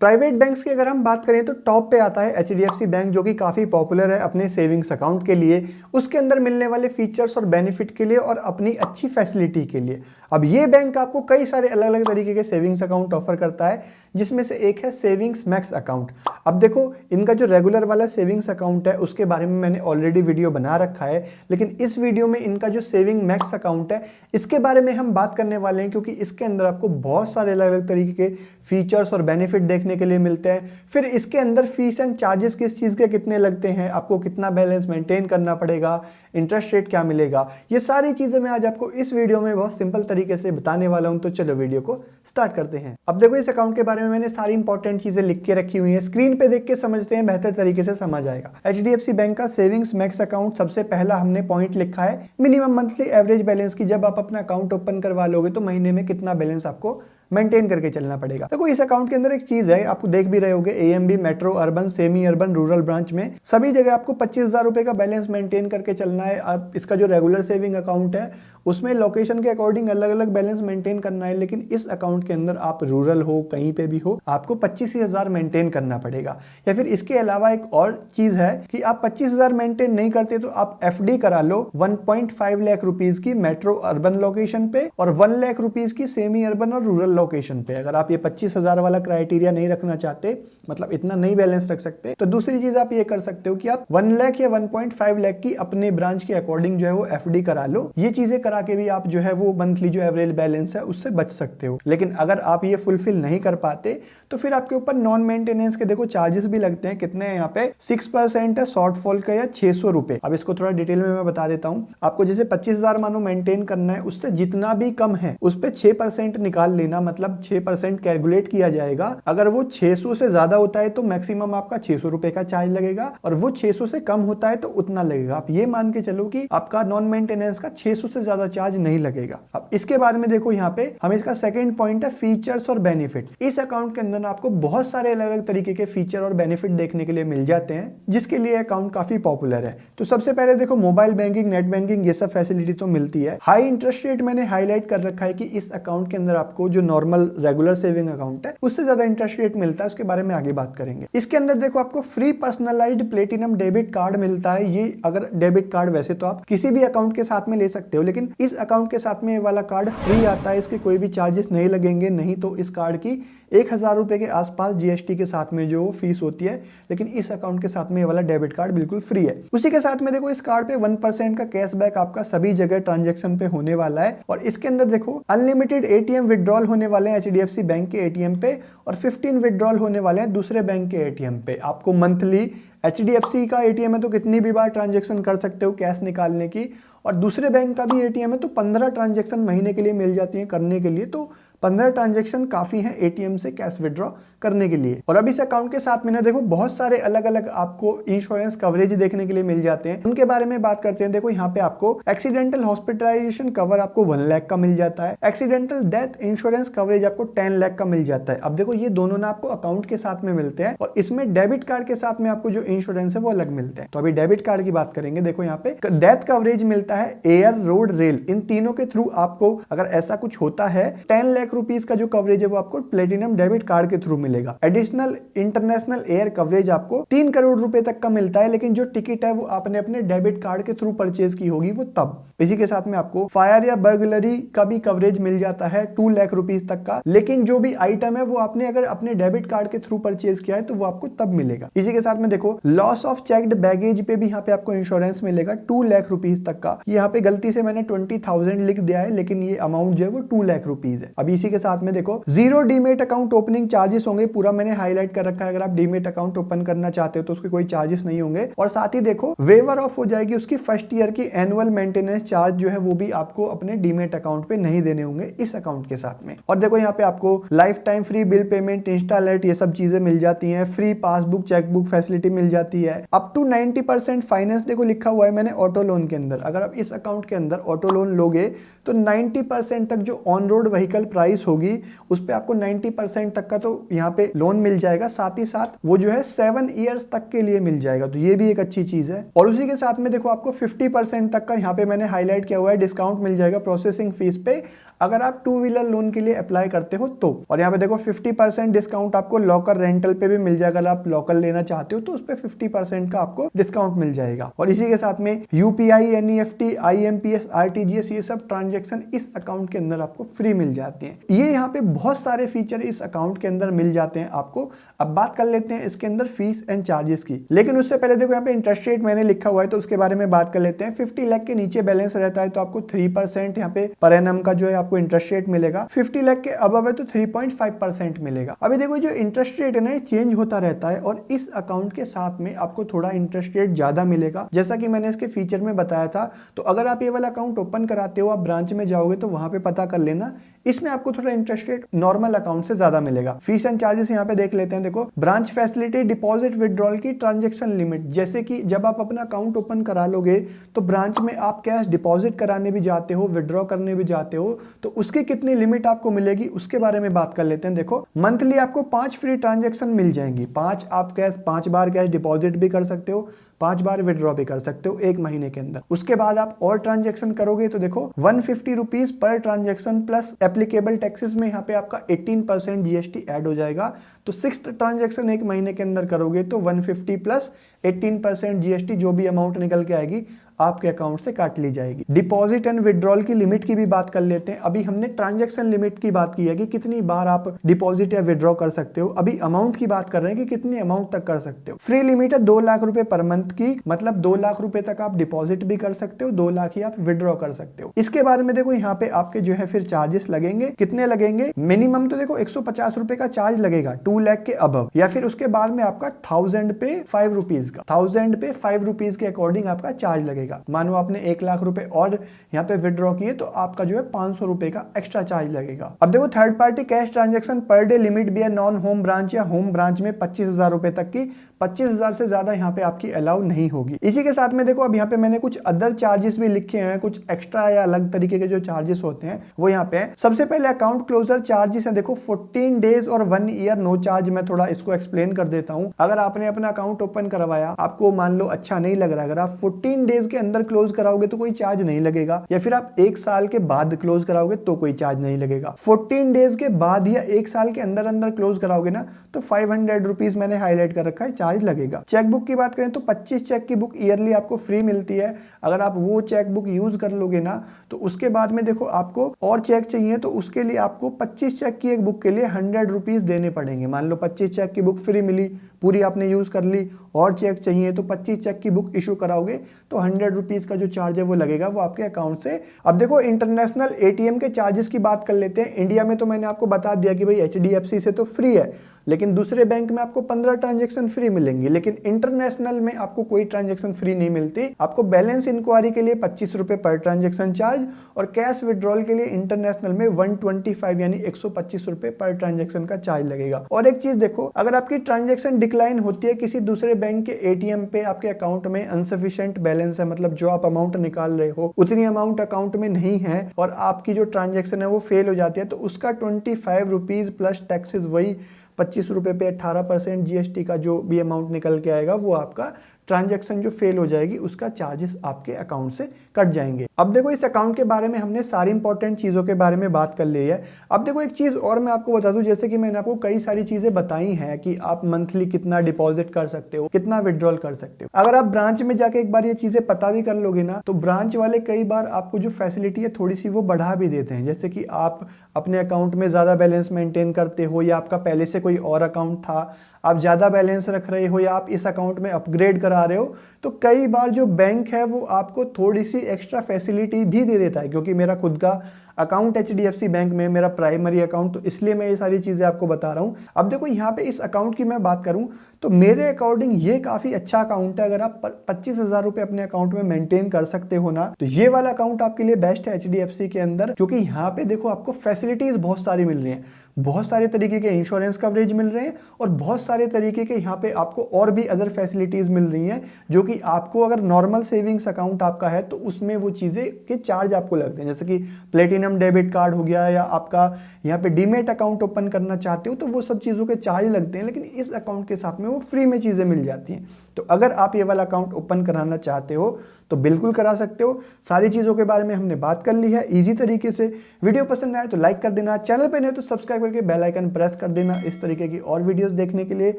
Private banks की अगर हम बात करें तो टॉप पे आता है एचडीएफसी बैंक, जो कि काफ़ी पॉपुलर है अपने सेविंग्स अकाउंट के लिए, उसके अंदर मिलने वाले फीचर्स और बेनिफिट के लिए और अपनी अच्छी फैसिलिटी के लिए। अब ये बैंक आपको कई सारे अलग अलग तरीके के सेविंग्स अकाउंट ऑफर करता है, जिसमें से एक है सेविंग्स मैक्स अकाउंट। अब देखो, इनका जो रेगुलर वाला सेविंग्स अकाउंट है उसके बारे में मैंने ऑलरेडी वीडियो बना रखा है, लेकिन इस वीडियो में इनका जो सेविंग मैक्स अकाउंट है इसके बारे में हम बात करने वाले हैं, क्योंकि इसके अंदर आपको बहुत सारे अलग अलग तरीके के फीचर्स और बेनिफिट देखने के लिए मिलते हैं। फिर इसके अंदर फीस एंड चार्जेस किस चीज़ के कितने लगते हैं, आपको कितना बैलेंस मेंटेन करना पड़ेगा, इंटरेस्ट रेट क्या मिलेगा, ये सारी चीज़ें मैं आज आपको इस वीडियो में बहुत सिंपल तरीके से बताने वाला हूं। तो चलो वीडियो को स्टार्ट करते हैं। अब देखो, इस अकाउंट के बारे में मैंने सारी इंपॉर्टेंट चीज़ें लिख के रखी हुई हैं, स्क्रीन पे देख के समझते हैं, बेहतर तरीके से समझ आएगा। एचडीएफसी बैंक का सेविंग्स मैक्स अकाउंट, सबसे पहला हमने पॉइंट लिखा है मिनिमम मंथली एवरेज बैलेंस की। जब आप अपना अकाउंट ओपन करवा लोगे तो महीने में कितना बैलेंस आपको मेंटेन करके चलना पड़ेगा। देखो, इस अकाउंट के अंदर एक चीज है, आपको देख भी रहे होगे, AMB, metro, urban, semi urban, rural branch में सभी जगह आपको 25,000 रुपए का बैलेंस मेंटेन करके चलना है। अब इसका जो रेगुलर सेविंग अकाउंट है उसमें लोकेशन के अकॉर्डिंग अलग अलग बैलेंस मेंटेन करना है, लेकिन इस अकाउंट के अंदर आप रूरल हो, कहीं पे भी हो, आपको 25,000 मेंटेन करना पड़ेगा। या फिर इसके अलावा एक और चीज है कि आप 25,000 मेंटेन नहीं करते तो आप एफडी करा लो 1.5 लाख रुपीज की मेट्रो अर्बन लोकेशन पे और 1 लाख रुपीज की सेमी अर्बन और रूरल लोकेशन पे। अगर आप ये 25,000 वाला क्राइटेरिया नहीं रखना चाहते, मतलब इतना नहीं बैलेंस रख सकते, तो दूसरी चीज आप ये कर सकते हो कि आप 1 लाख या 1.5 लाख की अपने ब्रांच के अकॉर्डिंग जो है वो एफडी करा लो। ये चीजें करा के भी आप जो है वो मंथली जो एवरेज बैलेंस है उससे बच सकते हो। लेकिन अगर आप ये फुलफिल नहीं कर पाते तो फिर आपके ऊपर नॉन मेंटेनेंस के देखो चार्जेस भी लगते हैं। कितने हैं यहाँ पे? 6% है शॉर्टफॉल का, या 600 रुपए। अब इसको थोड़ा डिटेल में मैं बता देता हूँ आपको। जैसे 25,000 मानो मेंटेन करना है, उससे जितना भी कम है उस पे 6% निकाल लेना, मतलब 6% कैलकुलेट किया जाएगा। अगर वो 600 से ज्यादा होता है तो मैक्सिमम आपका 600 रुपए का चार्ज लगेगा, और वो 600 से कम होता है तो उतना लगेगा। आप ये मान के चलो कि आपका नॉन मेंटेनेंस का 600 से ज्यादा चार्ज नहीं लगेगा। अब इसके बाद में देखो, यहाँ पे हम इसका सेकंड पॉइंट है फीचर्स और बेनिफिट। इस अकाउंट के अंदर आपको बहुत सारे अलग अलग तरीके के फीचर और बेनिफिट देखने के लिए मिल जाते हैं, जिसके लिए अकाउंट काफी पॉपुलर है। तो सबसे पहले देखो, मोबाइल बैंकिंग, नेट बैंकिंग, ये सब फैसिलिटी तो मिलती है। हाई इंटरेस्ट रेट मैंने हाईलाइट कर रखा है कि इस अकाउंट के अंदर आपको जो नॉर्मल रेगुलर सेविंग अकाउंट है उससे ज्यादा इंटरेस्ट रेट मिलता है, उसके बारे में आगे बात करेंगे। इसके अंदर देखो, आपको free personalised platinum debit card मिलता है। ये अगर डेबिट कार्ड वैसे तो आप किसी भी अकाउंट के साथ में ले सकते हो, लेकिन इस अकाउंट के साथ में ये वाला कार्ड फ्री आता है, इसके कोई भी चार्जेस नहीं लगेंगे। नहीं तो इस कार्ड की 1,000 रुपए के आसपास जीएसटी के साथ में जो फीस होती है, लेकिन इस अकाउंट के साथ में ये वाला डेबिट कार्ड बिल्कुल फ्री है। उसी के साथ में देखो, इस कार्ड पे 1% का कैशबैक आपका सभी जगह ट्रांजेक्शन पे होने वाला है। और इसके अंदर देखो, अनलिमिटेड एटीएम विड्रॉल होने वाले हैं एचडीएफसी बैंक के एटीएम पे, और 15 विड्रॉल होने वाले हैं दूसरे बैंक के एटीएम पे। आपको मंथली एचडीएफसी का एटीएम है तो कितनी भी बार ट्रांजैक्शन कर सकते हो कैश निकालने की, और दूसरे बैंक का भी एटीएम है तो 15 ट्रांजैक्शन महीने के लिए मिल जाती हैं करने के लिए। तो 15 ट्रांजैक्शन काफी है एटीएम से कैश विड्रॉ करने के लिए। और अब इस अकाउंट के साथ में ना देखो, बहुत सारे अलग अलग आपको इंश्योरेंस कवरेज देखने के लिए मिल जाते हैं। उनके बारे में बात करते हैं। देखो, यहाँ पे आपको एक्सीडेंटल हॉस्पिटलाइजेशन कवर आपको 1 लाख का मिल जाता है। एक्सीडेंटल डेथ इंश्योरेंस कवरेज आपको 10 लाख का मिल जाता है। अब देखो, ये दोनों ना आपको अकाउंट के साथ में मिलते हैं, और इसमें डेबिट कार्ड के साथ में आपको जो इंश्योरेंस है वो अलग मिलते हैं। तो अभी डेबिट कार्ड की बात करेंगे। देखो, यहाँ पे डेथ कवरेज मिलता है एयर, रोड, रेल, इन तीनों के थ्रू आपको अगर ऐसा कुछ होता है 10 लाख रुपीस का जो कवरेज है वो आपको प्लेटिनम डेबिट कार्ड के थ्रू मिलेगा। एडिशनल इंटरनेशनल एयर कवरेज आपको 3 करोड़ रुपए तक का मिलता है, लेकिन जो टिकट है वो आपने अपने डेबिट कार्ड के थ्रू परचेज की होगी वो तब। इसी के साथ में आपको फायर या बर्गलरी का भी कवरेज मिल जाता है 2 लाख रुपीस तक का, लेकिन जो भी आइटम है वो आपने अगर अपने डेबिट कार्ड के थ्रू परचेज किया है तो वो आपको तब मिलेगा। इसी के साथ में देखो, लॉस ऑफ चेक्ड बैगेज पे भी यहाँ पे आपको इंश्योरेंस मिलेगा 2 लाख रुपीस तक का। यहाँ पे गलती से मैंने 20,000 लिख दिया है, लेकिन ये अमाउंट जो है वो 2 लाख रुपीस है। अब इसी के साथ में देखो, zero demat account opening charges होंगे, पूरा मैंने हाईलाइट कर रखा है। अगर आप डीमेट अकाउंट ओपन करना चाहते हो तो उसके कोई चार्जेस नहीं होंगे। और साथ ही देखो, वेवर ऑफ हो जाएगी उसकी फर्स्ट ईयर की एनुअल मेंटेनेंस चार्ज जो है वो भी आपको अपने डीमेट अकाउंट पे नहीं देने होंगे इस अकाउंट के साथ में। और देखो, यहाँ पे आपको life time free bill payment, Insta alert, ये सब चीजें मिल जाती हैं। फ्री पासबुक, चेकबुक फैसिलिटी मिल जाती है। अप टू 90% फाइनेंस देखो लिखा हुआ है मैंने ऑटो लोन के अंदर। अगर आप इस अकाउंट के अंदर ऑटो लोन लोगे तो 90% तक जो on road vehicle price price होगी उस पे आपको 90% तक का तो यहाँ पे लोन मिल जाएगा, साथ ही साथ वो जो है 7 ईयर्स तक के लिए मिल जाएगा, तो ये भी एक अच्छी चीज है। और उसी के साथ में देखो आपको 50% तक का यहाँ पे मैंने हाईलाइट किया हुआ है डिस्काउंट मिल जाएगा प्रोसेसिंग फीस पे, अगर आप 2 व्हीलर लोन के लिए अप्लाई करते हो तो। और यहाँ पे देखो 50% डिस्काउंट आपको लॉकर रेंटल पे भी मिल जाएगा, अगर आप लॉकर लेना चाहते हो तो उस पे 50% का आपको डिस्काउंट मिल जाएगा। और इसी के साथ में यूपीआई, एनईएफटी, आईएमपीएस, आरटीजीएस, ये सब ट्रांजेक्शन इस अकाउंट के अंदर आपको फ्री मिल जाते हैं। ये यहाँ पे बहुत सारे फीचर इस अकाउंट के अंदर मिल जाते हैं आपको। अब बात कर लेते हैं इसके अंदर फीस एंड चार्जेस की, लेकिन उससे पहले देखो यहाँ पे इंटरेस्ट रेट मैंने लिखा हुआ है तो उसके बारे में बात कर लेते हैं। 50 लाख के नीचे बैलेंस रहता है तो आपको 3% यहाँ पे पर एनम का जो है आपको इंटरेस्ट रेट मिलेगा। 50 लाख के अबव है तो 3.5% मिलेगा। अभी देखो जो इंटरेस्ट रेट है ना, ये चेंज होता रहता है और इस अकाउंट के साथ में आपको थोड़ा इंटरेस्ट रेट ज्यादा मिलेगा, जैसा कि मैंने इसके फीचर में बताया था। तो अगर आप ये वाला अकाउंट ओपन कराते हो, आप ब्रांच में जाओगे तो वहां पे पता कर लेना, इसमें आपको थोड़ा इंटरेस्ट रेट नॉर्मल अकाउंट से ज्यादा मिलेगा। फीस एंड चार्जेस यहाँ पे देख लेते हैं। देखो ब्रांच फैसिलिटी, डिपॉजिट विड्रॉल की ट्रांजेक्शन लिमिट, जैसे कि जब आप अपना अकाउंट ओपन करा लोगे तो ब्रांच में आप कैश डिपॉजिट कराने भी जाते हो, विड्रॉ करने भी जाते हो, तो उसकी कितनी लिमिट आपको मिलेगी उसके बारे में बात कर लेते हैं। देखो मंथली आपको 5 फ्री ट्रांजेक्शन मिल जाएंगी। 5 बार कैश डिपॉजिट भी कर सकते हो, 5 बार विड्रॉ भी कर सकते हो एक महीने के अंदर। उसके बाद आप और ट्रांजेक्शन करोगे तो देखो 150 rupees per transaction plus applicable taxes में यहाँ पे आपका 18% जीएसटी ऐड हो जाएगा। तो 6 ट्रांजेक्शन एक महीने के अंदर करोगे तो 150 प्लस 18% जीएसटी जो भी अमाउंट निकल के आएगी आपके अकाउंट से काट ली जाएगी। डिपॉजिट एंड विड्रॉल की लिमिट की भी बात कर लेते हैं। अभी हमने ट्रांजैक्शन लिमिट की बात की है कि कितनी बार आप डिपॉजिट या विड्रॉ कर सकते हो, अभी अमाउंट की बात कर रहे हैं कि कितनी अमाउंट तक कर सकते हो। फ्री लिमिट है 2 लाख रुपए पर मंथ की, मतलब 2 लाख रुपए तक आप डिपॉजिट भी कर सकते हो, 2 लाख ही आप विड्रॉ कर सकते हो। इसके बाद में देखो यहाँ पे आपके जो है फिर चार्जेस लगेंगे। कितने लगेंगे? मिनिमम तो देखो 150 रुपए का चार्ज लगेगा 2 लाख के अबव, या फिर उसके बाद में आपका 1000 पे 5 रुपीज का, 1000 पे 5 रुपीज के अकॉर्डिंग आपका चार्ज लगेगा। मानो आपने 1 लाख रुपए और यहाँ पे विड्रॉ किए तो आपका जो है 500 रुपए का एक्स्ट्रा चार्ज लगेगा। अब देखो third party cash transaction per day limit भी है नॉन होम ब्रांच या होम ब्रांच में 25,000 रुपए तक की, 25,000 से ज्यादा यहाँ पे आपकी अलाउ नहीं होगी। इसी के साथ में देखो अब यहाँ पे मैंने कुछ अदर चार्जेस भी लिखे हैं, कुछ एक्स्ट्रा या अलग तरीके के जो चार्जेस होते हैं वो यहाँ पे है। सबसे पहले अकाउंट क्लोजर चार्जेस है, देखो 14 डेज और 1 ईयर नो चार्ज। मैं थोड़ा इसको एक्सप्लेन कर देता हूँ। अगर आपने अपना अकाउंट ओपन करवाया, आपको मान लो अच्छा नहीं लग रहा, अगर आप 14 डेज के अंदर क्लोज कराओगे तो कोई चार्ज नहीं लगेगा, या फिर आप 1 साल के बाद क्लोज कराओगे तो कोई चार्ज नहीं लगेगा। 14 डेज के बाद या 1 साल के अंदर अंदर क्लोज कराओगे ना तो 500 रुपीज मैंने हाईलाइट कर रखा है, चार्ज लगेगा। चेकबुक की बात करें तो 25 चेक की बुक ईयरली आपको फ्री मिलती है। अगर आप वो चेक बुक यूज कर लोगे ना तो उसके बाद में देखो आपको और चेक चाहिए तो उसके लिए आपको 25 चेक की एक बुक के लिए 100 रुपीज देने पड़ेंगे। मान लो 25 चेक की बुक फ्री मिली, पूरी आपने यूज कर ली, और चेक चाहिए तो 25 चेक की बुक इशू कराओगे तो 100 रुपीज का जो चार्ज है वो लगेगा, वो आपके अकाउंट से। अब देखो इंटरनेशनल एटीएम के चार्जेस की बात कर लेते हैं। इंडिया में तो मैंने आपको बता दिया कि भाई एचडीएफसी से तो फ्री है, लेकिन दूसरे बैंक में आपको 15 ट्रांजेक्शन फ्री मिलेंगे, लेकिन इंटरनेशनल में आपको कोई ट्रांजेक्शन फ्री नहीं मिलती। आपको बैलेंस इंक्वायरी के लिए 25 रुपए पर ट्रांजेक्शन चार्ज और कैश विड्रॉल के लिए इंटरनेशनल में 125 यानी 125 रुपए पर ट्रांजेक्शन का चार्ज लगेगा। और एक चीज देखो, अगर आपकी ट्रांजेक्शन डिक्लाइन होती है किसी दूसरे बैंक के एटीएम पे, आपके अकाउंट में अनसफिशिएंट बैलेंस है, मतलब जो आप अमाउंट निकाल रहे हो उतनी अमाउंट अकाउंट में नहीं है और आपकी जो ट्रांजेक्शन है वो फेल हो जाती है, तो उसका 25 रुपीज प्लस टैक्सेस, वही 25 रुपए पे 18% जीएसटी का जो भी अमाउंट निकल के आएगा वो आपका ट्रांजैक्शन जो फेल हो जाएगी उसका चार्जेस आपके अकाउंट से कट जाएंगे। अब देखो इस अकाउंट के बारे में हमने सारी इंपॉर्टेंट चीजों के बारे में बात कर ली है। अब देखो एक चीज और मैं आपको बता दूं, जैसे कि मैंने आपको कई सारी चीजें बताई हैं कि आप मंथली कितना डिपॉजिट कर सकते हो, कितना विड्रॉल कर सकते हो। अगर आप ब्रांच में जाके एक बार ये चीजें पता भी कर लोगे ना तो ब्रांच वाले कई बार आपको जो फैसिलिटी है थोड़ी सी वो बढ़ा भी देते हैं। जैसे कि आप अपने अकाउंट में ज्यादा बैलेंस मेंटेन करते हो, या आपका पहले से कोई और अकाउंट था, आप ज्यादा बैलेंस रख रहे हो, या आप इस अकाउंट में अपग्रेड करा रहे हो, तो कई बार जो बैंक है वो आपको थोड़ी सी एक्स्ट्रा फैसिलिटी भी दे देता है। क्योंकि मेरा खुद का अकाउंट एचडीएफसी बैंक में, मेरा प्राइमरी अकाउंट, तो इसलिए मैं ये सारी चीजें आपको बता रहा हूं। अब देखो यहाँ पे इस अकाउंट की मैं बात करूं तो मेरे अकॉर्डिंग ये काफी अच्छा अकाउंट है। अगर आप 25,000 रुपए अपने अकाउंट में मेंटेन कर सकते हो ना तो ये वाला अकाउंट आपके लिए बेस्ट है एचडीएफसी के अंदर, क्योंकि यहाँ पे देखो आपको फैसिलिटीज बहुत सारी मिल रही है, बहुत सारे तरीके के इंश्योरेंस कवरेज मिल रहे हैं और बहुत सारे तरीके के यहाँ पे आपको और भी अदर फैसिलिटीज मिल रही हैं, जो कि आपको अगर नॉर्मल सेविंग्स अकाउंट आपका है तो उसमें वो चीजें के चार्ज आपको लगते हैं। जैसे कि प्लेटिनम प्लैटिनम डेबिट कार्ड हो गया या आपका यहाँ पे डीमेट अकाउंट ओपन करना चाहते हो तो वो सब चीज़ों के चार्ज लगते हैं, लेकिन इस अकाउंट के साथ में वो फ्री में चीज़ें मिल जाती हैं। तो अगर आप ये वाला अकाउंट ओपन कराना चाहते हो तो बिल्कुल करा सकते हो। सारी चीज़ों के बारे में हमने बात कर ली है ईजी तरीके से। वीडियो पसंद आए तो लाइक कर देना, चैनल पे नहीं तो सब्सक्राइब करके बेल आइकन प्रेस कर देना इस तरीके की और वीडियोस देखने के लिए।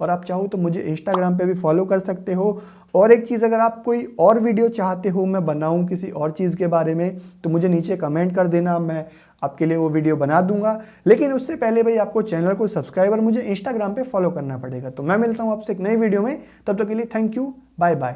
और आप चाहो तो मुझे इंस्टाग्राम पे भी फॉलो कर सकते हो। और एक चीज़, अगर आप कोई और वीडियो चाहते हो मैं बनाऊं किसी और चीज़ के बारे में तो मुझे नीचे कमेंट कर देना, मैं आपके लिए वो वीडियो बना दूंगा। लेकिन उससे पहले भाई आपको चैनल को सब्सक्राइब और मुझे इंस्टाग्राम पे फॉलो करना पड़ेगा। तो मैं मिलता हूँ आपसे एक नई वीडियो में, तब तक के लिए थैंक यू, बाय बाय।